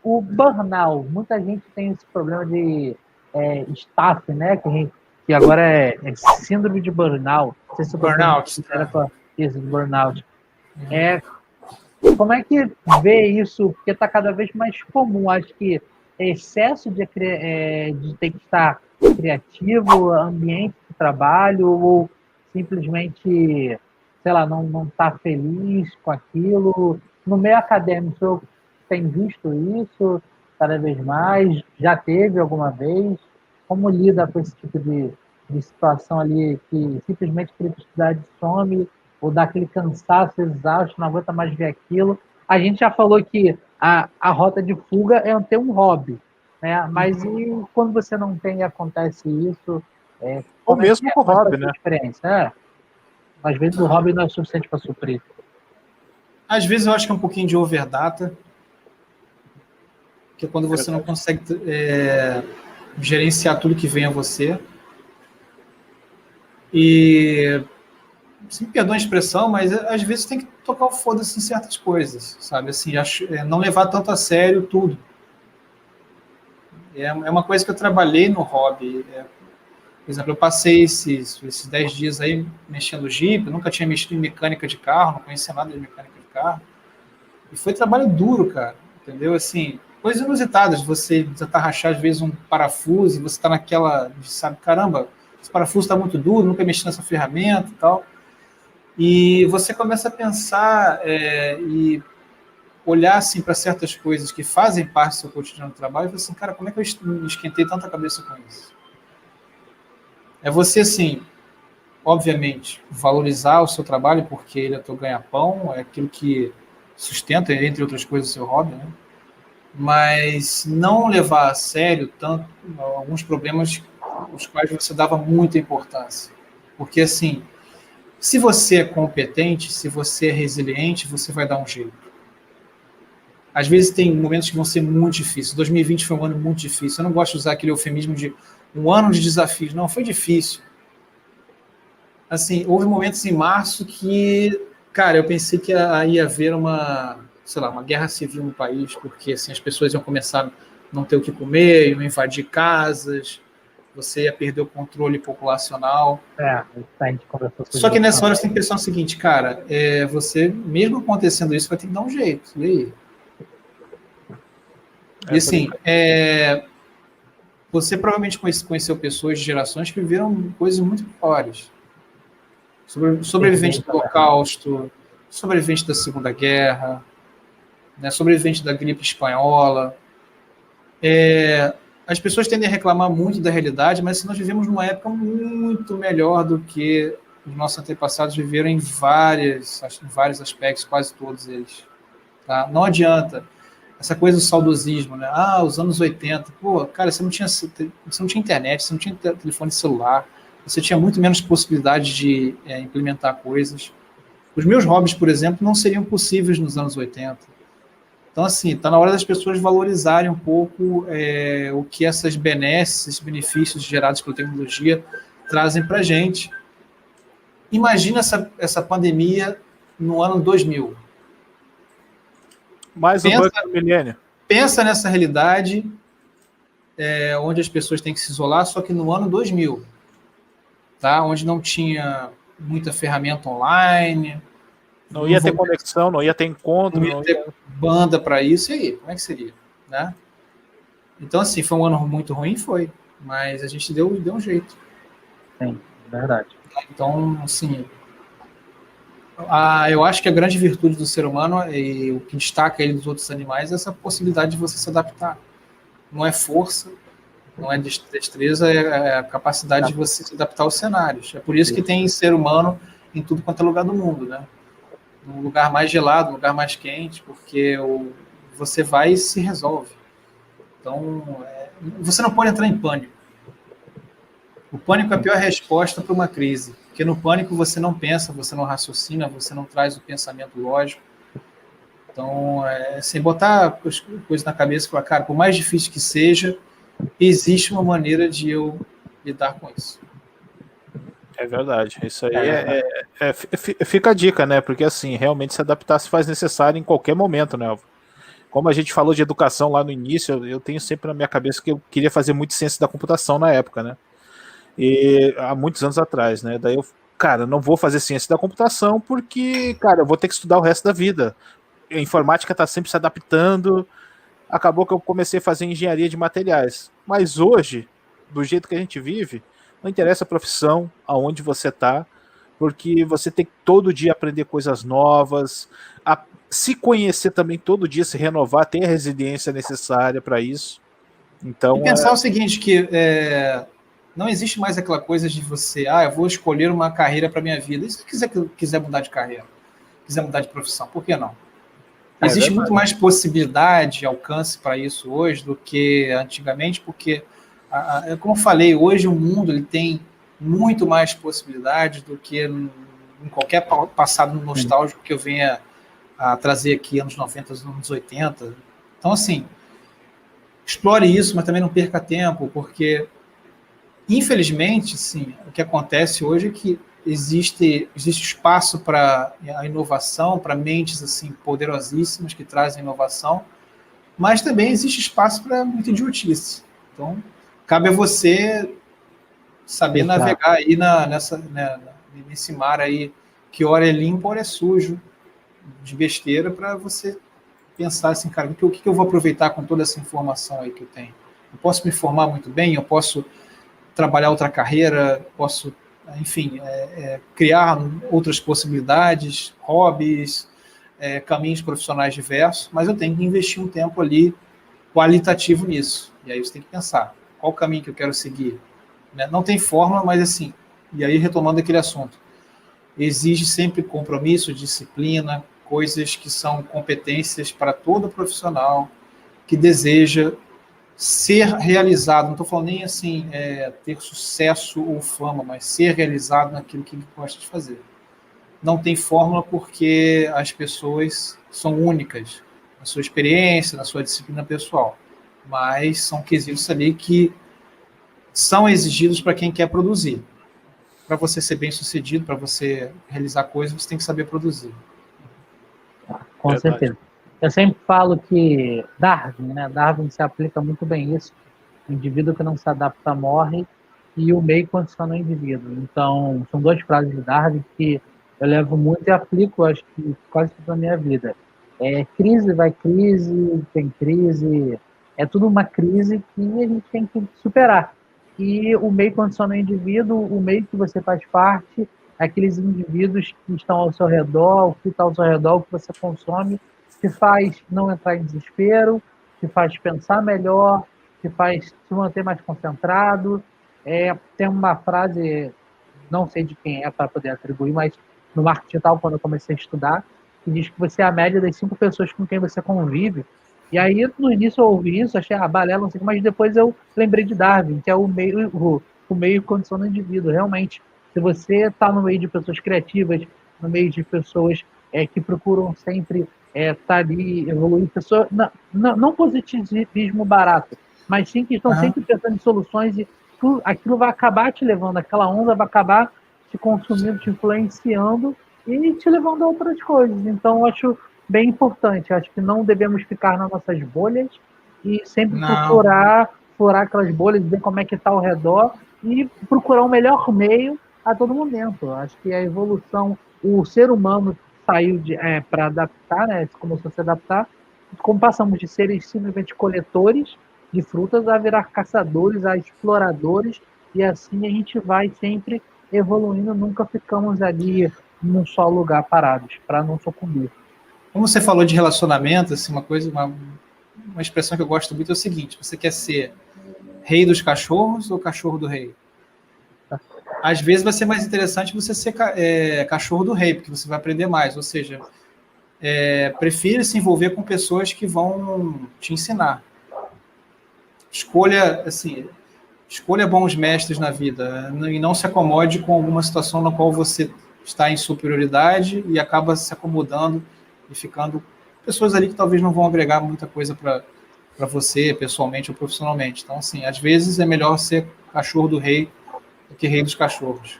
O burnout, muita gente tem esse problema de staff, né? Que agora é síndrome de burnout. Não sei se eu tô Burnout. Isso, burnout. Como é que vê isso? Porque está cada vez mais comum. Acho que excesso de ter que estar criativo, ambiente de trabalho, ou simplesmente, sei lá, não tá feliz com aquilo. No meio acadêmico, eu tenho visto isso cada vez mais. Já teve alguma vez? Como lida com esse tipo de situação ali que simplesmente a criatividade some ou dá aquele cansaço exausto, não aguenta mais ver aquilo? A gente já falou que a rota de fuga é ter um hobby, né? Mas e quando você não tem e acontece isso? Ou mesmo com o hobby, né? Experiência? Às vezes o hobby não é suficiente para suprir. Às vezes eu acho que é um pouquinho de overdata, que é quando você não consegue gerenciar tudo que vem a você. E, se me perdoa a expressão, mas às vezes tem que tocar o foda-se em certas coisas, sabe? Assim, não levar tanto a sério tudo. É uma coisa que eu trabalhei no hobby. Por exemplo, eu passei esses 10 dias aí mexendo Jeep, eu nunca tinha mexido em mecânica de carro, não conhecia nada de mecânica de carro. E foi trabalho duro, cara, entendeu? Assim, coisas inusitadas, você tá rachar às vezes um parafuso e você tá naquela, sabe, caramba, esse parafuso tá muito duro, nunca mexi nessa ferramenta e tal. E você começa a pensar e olhar assim para certas coisas que fazem parte do seu cotidiano de trabalho e falar assim, cara, como é que eu me esquentei tanta cabeça com isso? É você, assim, obviamente, valorizar o seu trabalho, porque ele é teu ganha-pão, é aquilo que sustenta, entre outras coisas, o seu hobby, né? Mas não levar a sério tanto alguns problemas os quais você dava muita importância. Porque, assim, se você é competente, se você é resiliente, você vai dar um jeito. Às vezes tem momentos que vão ser muito difíceis. 2020 foi um ano muito difícil. Eu não gosto de usar aquele eufemismo de um ano de desafios. Não, foi difícil. Assim, houve momentos em março que, cara, eu pensei que ia haver uma guerra civil no país, porque assim, as pessoas iam começar a não ter o que comer, iam invadir casas, você ia perder o controle populacional. A gente conversou sobre Só que isso nessa hora também. você tem que pensar o seguinte, cara, você, mesmo acontecendo isso, vai ter que dar um jeito. E aí? E assim, você provavelmente conheceu pessoas de gerações que viveram coisas muito piores. Sobrevivente do Holocausto, sobrevivente da Segunda Guerra, né, sobrevivente da gripe espanhola. As pessoas tendem a reclamar muito da realidade, mas nós vivemos numa época muito melhor do que os nossos antepassados viveram em vários aspectos, quase todos eles. Tá? Não adianta. Essa coisa do saudosismo, né? Os anos 80. Pô, cara, você não tinha internet, você não tinha telefone celular, você tinha muito menos possibilidade de implementar coisas. Os meus hobbies, por exemplo, não seriam possíveis nos anos 80. Então, assim, está na hora das pessoas valorizarem um pouco o que essas benesses, esses benefícios gerados pela tecnologia trazem para a gente. Imagina essa pandemia no ano 2000. Mais um bug do milênio. Pensa nessa realidade onde as pessoas têm que se isolar, só que no ano 2000, tá? Onde não tinha muita ferramenta online. Não ia ter conexão, não ia ter encontro. Não ia ter banda para isso. E aí, como é que seria? Né? Então, assim, foi um ano muito ruim? Foi. Mas a gente deu um jeito. Sim, verdade. Então, assim, eu acho que a grande virtude do ser humano e o que destaca ele dos outros animais é essa possibilidade de você se adaptar. Não é força, não é destreza, é a capacidade de você se adaptar aos cenários. É por isso que tem ser humano em tudo quanto é lugar do mundo, né? No lugar mais gelado, no lugar mais quente, porque você vai e se resolve. Então, você não pode entrar em pânico. O pânico é a pior resposta para uma crise, porque no pânico você não pensa, você não raciocina, você não traz o pensamento lógico. Então, sem botar as coisas na cabeça e falar, cara, por mais difícil que seja, existe uma maneira de eu lidar com isso. É verdade, isso aí fica a dica, né? Porque assim, realmente se adaptar se faz necessário em qualquer momento, né? como a gente falou de educação lá no início, eu tenho sempre na minha cabeça que eu queria fazer muito ciência da computação na época, né? E há muitos anos atrás, né? Daí eu, cara, não vou fazer ciência da computação porque, cara, eu vou ter que estudar o resto da vida. A informática está sempre se adaptando. Acabou que eu comecei a fazer engenharia de materiais. Mas hoje, do jeito que a gente vive, não interessa a profissão, aonde você está, porque você tem que todo dia aprender coisas novas, se conhecer também todo dia, se renovar, ter a resiliência necessária para isso. Então, e pensar o seguinte, que não existe mais aquela coisa de você, eu vou escolher uma carreira para minha vida. E se eu quiser mudar de carreira, quiser mudar de profissão, por que não? Existe muito mais possibilidade, alcance para isso hoje do que antigamente, porque, como eu falei, hoje o mundo ele tem muito mais possibilidades do que em qualquer passado nostálgico que eu venha a trazer aqui, anos 90, anos 80. Então, assim, explore isso, mas também não perca tempo, porque, infelizmente, sim, o que acontece hoje é que existe espaço para a inovação, para mentes assim poderosíssimas que trazem inovação, mas também existe espaço para muita idiotice. Então, cabe a você saber navegar aí nesse mar aí, que hora é limpo, hora é sujo, de besteira, para você pensar assim, cara, o que eu vou aproveitar com toda essa informação aí que eu tenho? Eu posso me formar muito bem, eu posso trabalhar outra carreira, posso, enfim, criar outras possibilidades, hobbies, caminhos profissionais diversos, mas eu tenho que investir um tempo ali qualitativo nisso. E aí você tem que pensar, qual o caminho que eu quero seguir? Né? Não tem fórmula, mas assim, e aí retomando aquele assunto, exige sempre compromisso, disciplina, coisas que são competências para todo profissional que deseja ser realizado, não estou falando nem assim, ter sucesso ou fama, mas ser realizado naquilo que ele gosta de fazer. Não tem fórmula porque as pessoas são únicas na sua experiência, na sua disciplina pessoal, mas são quesitos ali que são exigidos para quem quer produzir. Para você ser bem sucedido, para você realizar coisas, você tem que saber produzir. Com certeza. Eu sempre falo que Darwin se aplica muito bem isso. O indivíduo que não se adapta morre e o meio condiciona o indivíduo. Então, são duas frases de Darwin que eu levo muito e aplico, acho que quase toda a minha vida. Crise vai crise, tem crise, é tudo uma crise que a gente tem que superar. E o meio condiciona o indivíduo, o meio que você faz parte, aqueles indivíduos que estão ao seu redor, o que está ao seu redor, o que você consome, te faz não entrar em desespero, te faz pensar melhor, te faz se manter mais concentrado. Tem uma frase, não sei de quem é para poder atribuir, mas no marketing digital, quando eu comecei a estudar, que diz que você é a média das 5 pessoas com quem você convive. E aí, no início, eu ouvi isso, achei balela, não sei, mas depois eu lembrei de Darwin, que é o meio condiciona o indivíduo. Realmente, se você está no meio de pessoas criativas, no meio de pessoas que procuram sempre estar ali, evoluir, pessoas, não positivismo barato, mas sim que estão sempre pensando em soluções e aquilo vai acabar te levando, aquela onda vai acabar te consumindo, te influenciando e te levando a outras coisas. Então, eu acho bem importante. Acho que não devemos ficar nas nossas bolhas e sempre procurar furar aquelas bolhas, ver como é que está ao redor e procurar o melhor meio a todo momento. Acho que a evolução, o ser humano saiu para adaptar, né? Começou a se adaptar, como passamos de seres simplesmente coletores de frutas a virar caçadores, a exploradores, e assim a gente vai sempre evoluindo, nunca ficamos ali num só lugar parados, para não sucumbir. Como você falou de relacionamento, assim, uma expressão que eu gosto muito é o seguinte: você quer ser rei dos cachorros ou cachorro do rei? Às vezes vai ser mais interessante você ser cachorro do rei, porque você vai aprender mais. Ou seja, prefira se envolver com pessoas que vão te ensinar. Escolha bons mestres na vida e não se acomode com alguma situação na qual você está em superioridade e acaba se acomodando e ficando pessoas ali que talvez não vão agregar muita coisa para você, pessoalmente ou profissionalmente. Então, assim, às vezes é melhor ser cachorro do rei do que rei dos cachorros.